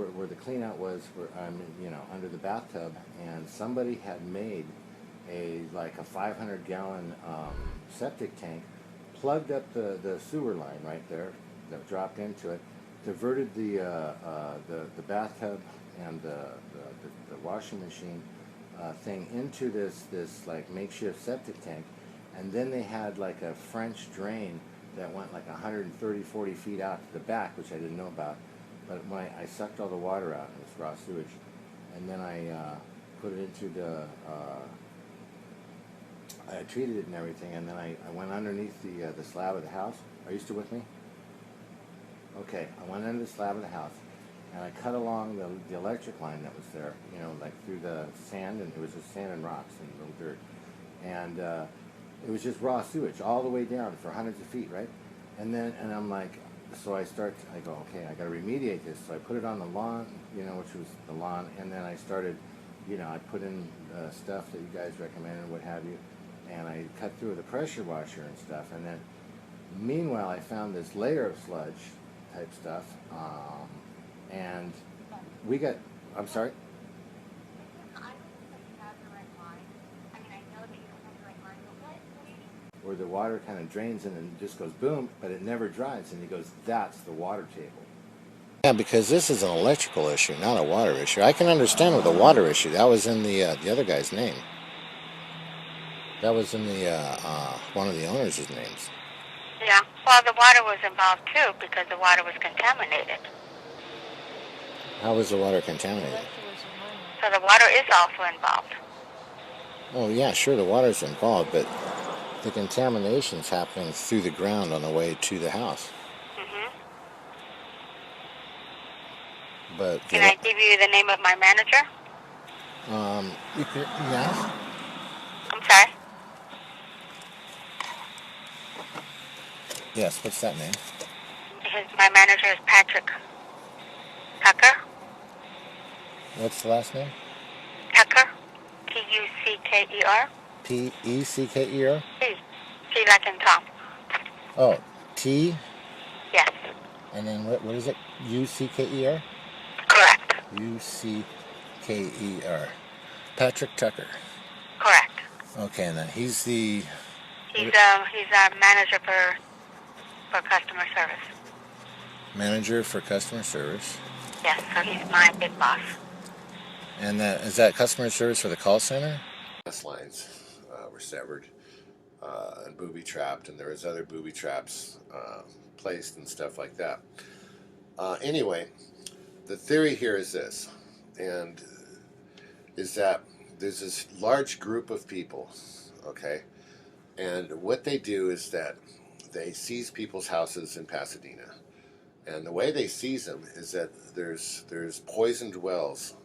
where the clean out was, where I'm, under the bathtub, and somebody had made like a 500-gallon septic tank, plugged up the sewer line right there that dropped into it, diverted the bathtub and the washing machine thing into this like makeshift septic tank, and then they had like a French drain that went like 130-40 feet out to the back, which I didn't know about. But when I sucked all the water out, it was raw sewage, and then I put it into I treated it and everything, and then I went underneath the slab of the house. Are you still with me? Okay, I went under the slab of the house, and I cut along the electric line that was there, like through the sand, and it was just sand and rocks and little dirt. And it was just raw sewage all the way down for hundreds of feet, right? And I'm like, so I go, okay, I got to remediate this. So I put it on the lawn, which was the lawn, and then I started, I put in stuff that you guys recommended and what have you, and I cut through the pressure washer and stuff, and then meanwhile I found this layer of sludge type stuff, and we got, I'm sorry? Where the water kind of drains in and just goes boom, but it never dries, and he goes, that's the water table. Yeah, because this is an electrical issue, not a water issue. I can understand with the water issue. That was in the other guy's name. That was in the one of the owners' names. Yeah, well, the water was involved too because the water was contaminated. How was the water contaminated? So the water is also involved. Oh yeah, sure, the water's involved, but the contamination's happening through the ground on the way to the house. Mm-hmm. But can I give you the name of my manager? Yes. I'm sorry? Yes, what's that name? My manager is Patrick Tucker. What's the last name? Tucker. Tucker. Pecker? T like in Tom. Oh, T? Yes. And then what is it? Ucker? Correct. Ucker. Patrick Tucker. Correct. Okay, and then he's our manager for customer service. Manager for customer service? Yes, so he's my big boss. And is that customer service for the call center? Gas lines were severed and booby trapped, and there was other booby traps placed and stuff like that. Anyway, the theory here is this, and is that there's this large group of people, okay, and what they do is that they seize people's houses in Pasadena, and the way they seize them is that there's poisoned wells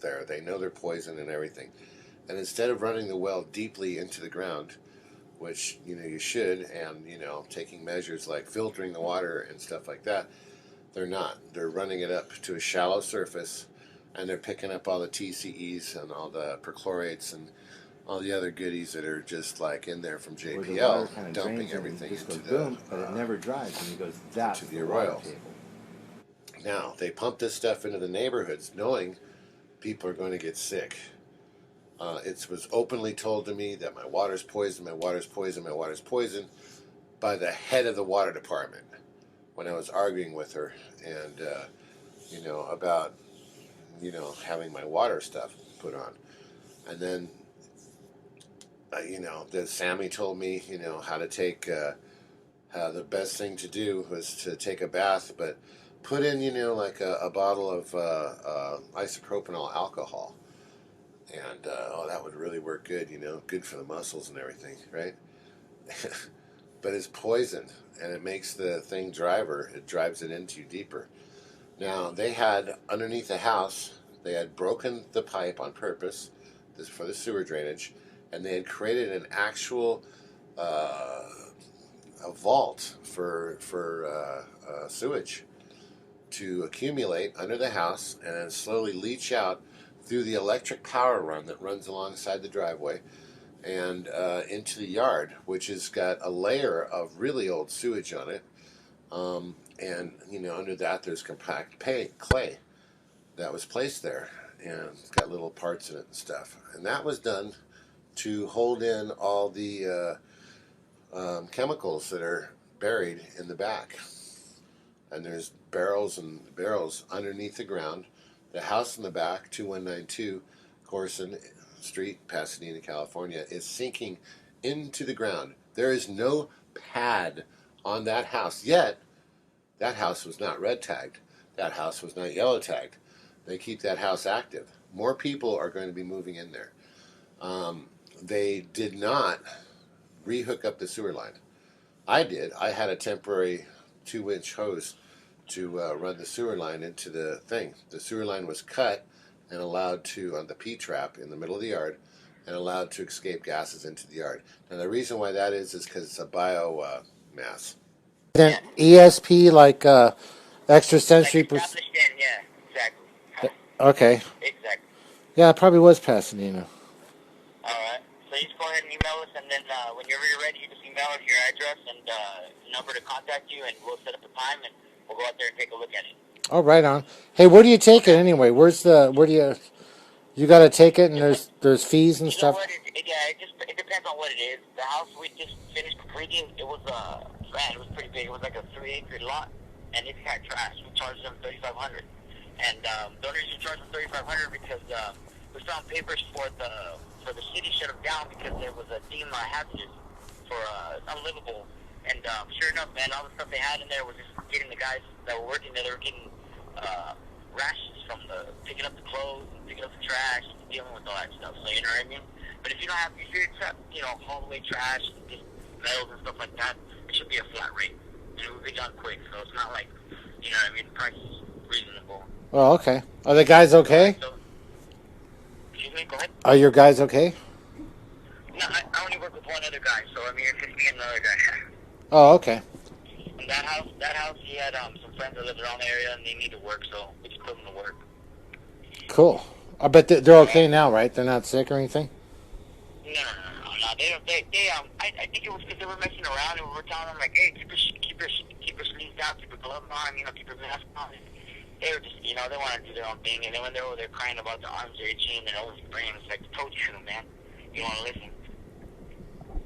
there. They know they're poisoned and everything, and instead of running the well deeply into the ground, which you should, and taking measures like filtering the water and stuff like that, they're not. They're running it up to a shallow surface, and they're picking up all the TCEs and all the perchlorates and all the other goodies that are just like in there from JPL, dumping everything into the but it never dries, and he goes, that's the arroyo. Now they pump this stuff into the neighborhoods, knowing people are going to get sick. It was openly told to me that my water's poisoned, my water's poisoned, my water's poisoned by the head of the water department when I was arguing with her, and about having my water stuff put on, and then that Sammy told me how to take how the best thing to do was to take a bath, but put in like a bottle of isopropanol alcohol, and that would really work good, good for the muscles and everything, right? But it's poison, and it makes the thing driver. It drives it into you deeper. Now they had underneath the house, they had broken the pipe on purpose, this for the sewer drainage, and they had created an actual a vault for sewage to accumulate under the house and then slowly leach out through the electric power run that runs alongside the driveway and into the yard, which has got a layer of really old sewage on it, and under that there's compact clay, that was placed there, and it's got little parts in it and stuff. And that was done to hold in all the chemicals that are buried in the back. And there's barrels and barrels underneath the ground. The house in the back, 2192 Corson Street, Pasadena, California, is sinking into the ground. There is no pad on that house, yet that house was not red tagged. That house was not yellow tagged. They keep that house active. More people are going to be moving in there. They did not rehook up the sewer line. I did. I had a temporary 2-inch hose to run the sewer line into the thing. The sewer line was cut and allowed to, on the P-trap in the middle of the yard, and allowed to escape gases into the yard. Now the reason why that is because it's a biomass. Then ESP, like extra sensory. Like established in, yeah, exactly. Okay. Exactly. Yeah, it probably was Pasadena. Alright. So you just go ahead and email us, and then whenever you're ready, you just email us your address and number to contact you, and we'll set up a time, and we'll go out there and take a look at it. Oh, right on. Hey, where do you take it anyway? Where do you got to take it, and there's fees and You know stuff? what? It depends on what it is. The house we just finished completing, it was pretty big. It was like a 3-acre lot, and it had trash. We charged them $3,500, and the only reason we charged them $3,500 because we found papers for the city shut them down because there was a DEMA hazardous for unlivable. And sure enough, man, all the stuff they had in there was just getting the guys that were working there. They were getting rashes from picking up the clothes, and picking up the trash, and dealing with all that stuff. So you know what I mean. But if you're haul away trash and just metals and stuff like that, it should be a flat rate, and it will be done quick. So it's not like, you know what I mean. The price is reasonable. Oh, okay. Are the guys okay? So, excuse me. Go ahead. Are your guys okay? No, I only work with one other guy, so I mean it's just me and another guy. Oh, okay. And that house, he had some friends that lived around the area, and they need to work, so we just put them to work. Cool. I bet they're okay now, right? They're not sick or anything? No. I think it was because they were messing around, and we were telling them like, hey, keep your sleeves down, keep your gloves on, keep your mask on. They were just, they wanted to do their own thing, and then when they were there crying about the arms they're itching and their nose burning, it's like, I told you, man, you want to listen.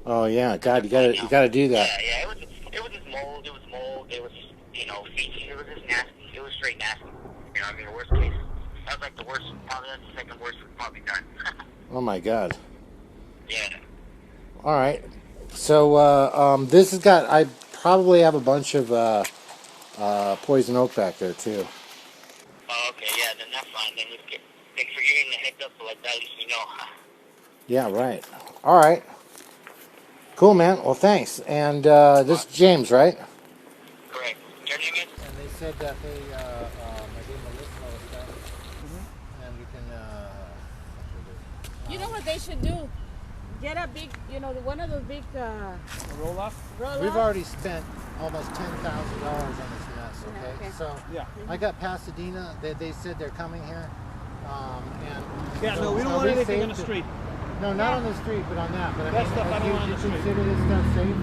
Oh yeah, God, you gotta do that. Yeah, it was just mold. It was mold. It was just, feces. It was just nasty. It was straight nasty. You know, I mean, the worst case. That was like the worst. Probably that's the second worst we've probably done. Oh my God. Yeah. All right. So this has got. I probably have a bunch of poison oak back there too. Oh, okay. Yeah, then that's fine. Then thanks for giving the heads up, so like that, at least we know. Yeah. Right. All right. Cool, man. Well, thanks. And this is James, right? Correct. Your name is? And they said that they, I gave them a list of all the stuff, and we can, You know what they should do? Get a big, one of those big roll-off? We've already spent almost $10,000 on this mess, okay? Okay. So Yeah. I got Pasadena. They said they're coming here. And Yeah, so no, we don't are want we anything safe on the to- street. No, not on the street, but on that. But That stuff I don't want on you the street. consider this stuff safe?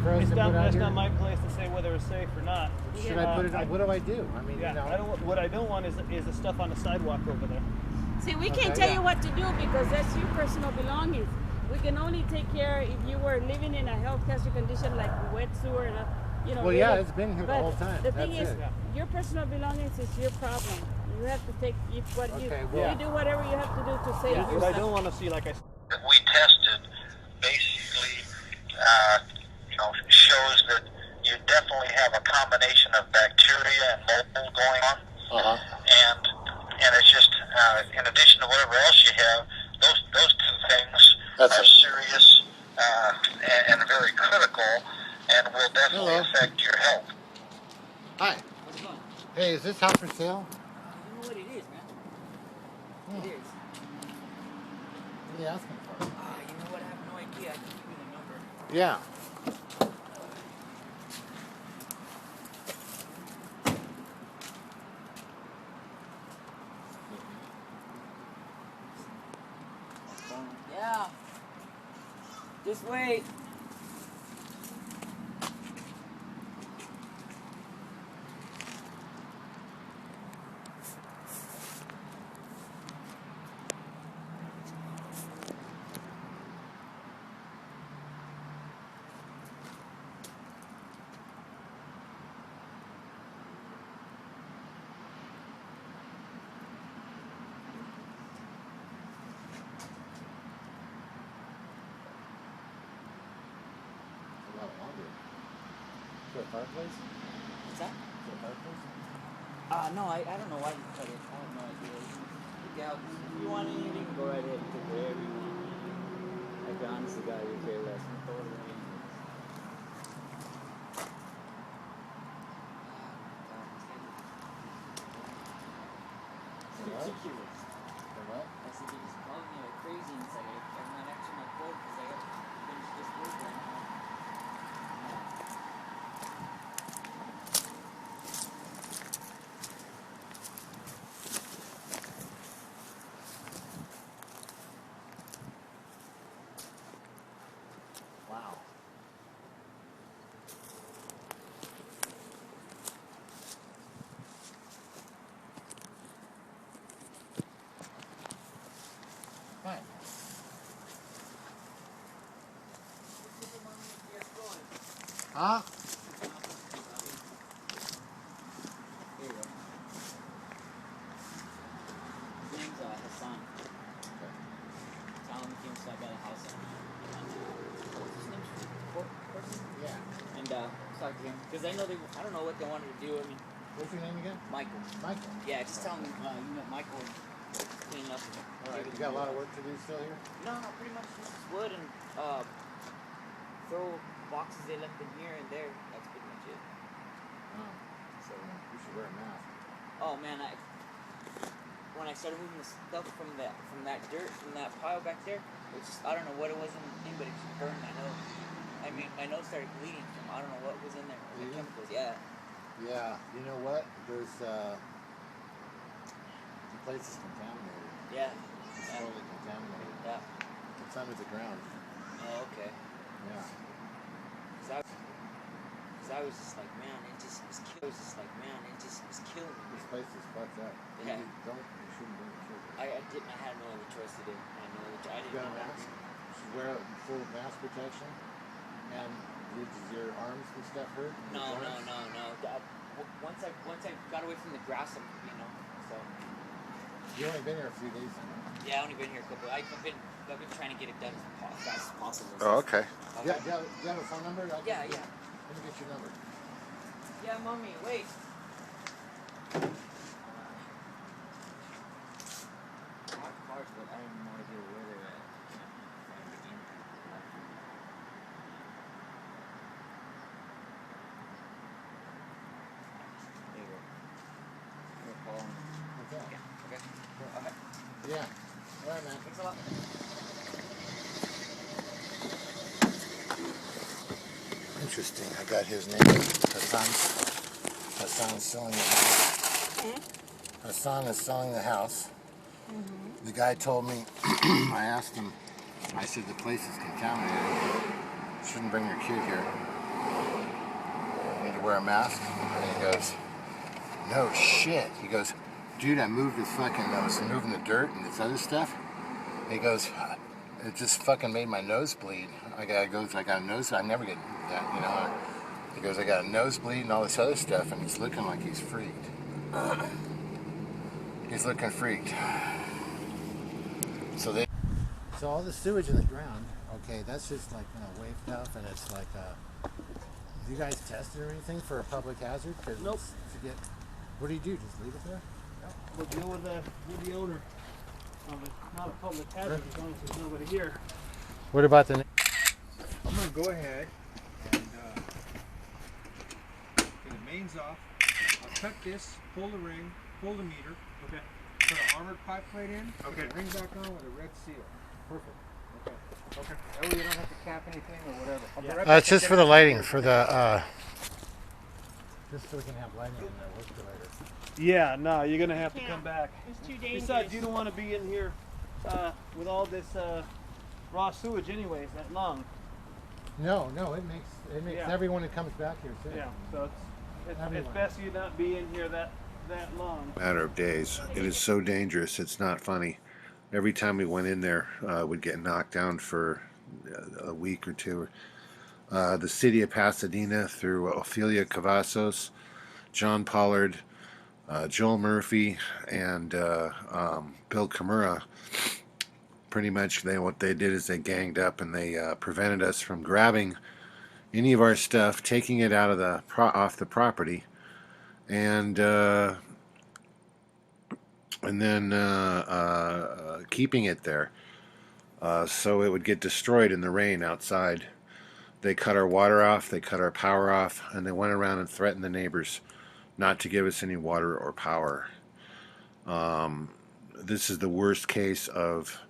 For us to put out That's here? not my place to say whether it's safe or not. Should I put it on? What do I do? I mean, Yeah, what I don't want is the stuff on the sidewalk over there. See, we can't Okay, tell yeah. you what to do because that's your personal belongings. We can only take care if you were living in a health hazard condition like wet sewer. Well, yeah, it's been here the but whole time. The thing That's is, it. your personal belongings is your problem. You have to take Okay, well- you do whatever you have to do to save What I yourself. don't want to see, like I We tested basically, shows that you definitely have a combination of bacteria and mold going on. And it's just in addition to whatever else you have, those two things That's are it. serious and very critical, and will definitely Hello. affect your health. Hi. Hey, is this house for sale? You know what it is, man. It is. What are you asking for? You know what? I have no idea. I can give you the number. Yeah. Yeah. Just wait. fireplace? What's that? Is it a fireplace? No, I don't know why you cut it. I have no idea. Yeah, if you want anything, go right ahead and take whatever you want. Like, honestly, God, you care less. I'm throw it away. It's ridiculous. The what? I said, they just called me like crazy, and it's like, I'm not answering my phone because I got to finish this work right now. Wow. Fine. Huh? Here you go. His name's Hassan. Tell him he came so I got a house on what's his name? Person? Yeah. And talk to him because I know I don't know what they wanted to do. I mean, What's your name again? Michael. Michael. Yeah, just tell him you met Michael and clean up. All right. You got a lot of work to do still here? No, pretty much just wood and throw boxes they left in here and there. That's pretty much it. Oh. So, You should wear a mask. oh man, when I started moving the stuff from that dirt from that pile back there, it just I don't know what it was in the thing, but it just burned my nose. I mean, my nose started bleeding from I don't know what was in there. The Bleeding? chemicals, yeah. Yeah. You know what? There's the place is contaminated. Yeah. It's Yeah. totally contaminated. Yeah. It's under the ground. Oh, okay. Yeah. Cause I was just like, man, it just was killing me. This place is fucked up. Yeah. You shouldn't bring children. I had no other choice to do. I had no other choice. I You didn't got a know. mask? You should wear a full mask protection. And does your arms and stuff hurt? No. Your joints? Once I got away from the grass, so You've only been here a few days now. yeah, I only been here a couple. I've been trying to get it done as fast as possible. okay. Okay. Do you have a phone number? Yeah. Let me get your number. Yeah, mommy, wait. Cars, but I have no idea where they're at. There you go. We'll call them. Okay. Okay. Okay. Yeah. All right, man. Thanks a lot. Interesting. I got his name. Hassan's selling the house. Hassan is selling the house. The guy told me, I asked him, I said the place is contaminated. Shouldn't bring your kid here. You need to wear a mask. And he goes, no shit. He goes, dude, I was moving the dirt and this other stuff. He goes, it just fucking made my nose bleed. I got a nose, I never get that, you know. He goes, I got a nosebleed and all this other stuff, and he's looking like he's freaked. He's looking freaked. So all the sewage in the ground, okay, that's just like wave stuff, and it's like, do you guys test it or anything for a public hazard? Nope. What do you do? Just leave it there? We'll deal with the owner of it. Not a public hazard as long as there's nobody here. What about the? I'm going to go ahead and get the mains off. I'll cut this, pull the ring, pull the meter. Okay. Put an armored pipe plate in. Okay. Put the ring back on with a red seal. Perfect. Okay. Okay. That way you don't have to cap anything or whatever. I'll be right It's back. just for the lighting, for the just so we can have lighting in there. What's the later? Yeah, no, you're gonna have to Yeah. come back. It's too dangerous. Besides, you don't want to be in here with all this raw sewage, anyways, that long. No, it makes Yeah. everyone who comes back here sick. Yeah, so it's Everyone. best you not be in here that long. Matter of days. It is so dangerous. It's not funny. Every time we went in there, we'd get knocked down for a week or two. The city of Pasadena through Ophelia Cavazos, John Pollard, Joel Murphy, and Bill Kimura. Pretty much, what they did is they ganged up and they prevented us from grabbing any of our stuff, taking it out of the off the property, and then keeping it there so it would get destroyed in the rain outside. They cut our water off, they cut our power off, and they went around and threatened the neighbors not to give us any water or power. This is the worst case of,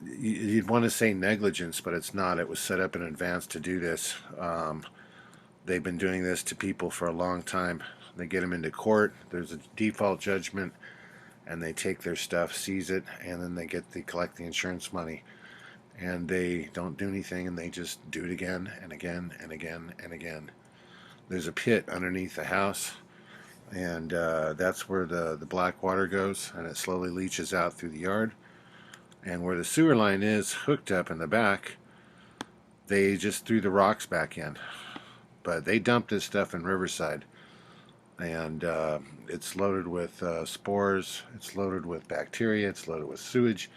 you'd want to say negligence, but it's not. It was set up in advance to do this. They've been doing this to people for a long time. They get them into court, there's a default judgment, and they take their stuff, seize it, and then they collect the insurance money. And they don't do anything, and they just do it again and again and again and again. There's a pit underneath the house, and that's where the black water goes, and it slowly leaches out through the yard. And where the sewer line is hooked up in the back, they just threw the rocks back in. But they dumped this stuff in Riverside, and it's loaded with spores, it's loaded with bacteria, it's loaded with sewage,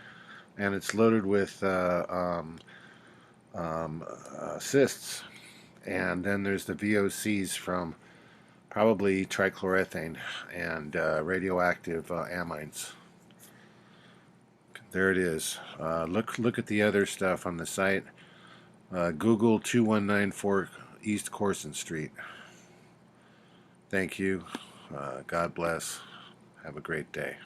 and it's loaded with cysts. And then there's the VOCs from probably trichloroethane and radioactive amines. There it is. Look at the other stuff on the site. Google 2194 East Corson Street. Thank you. God bless. Have a great day.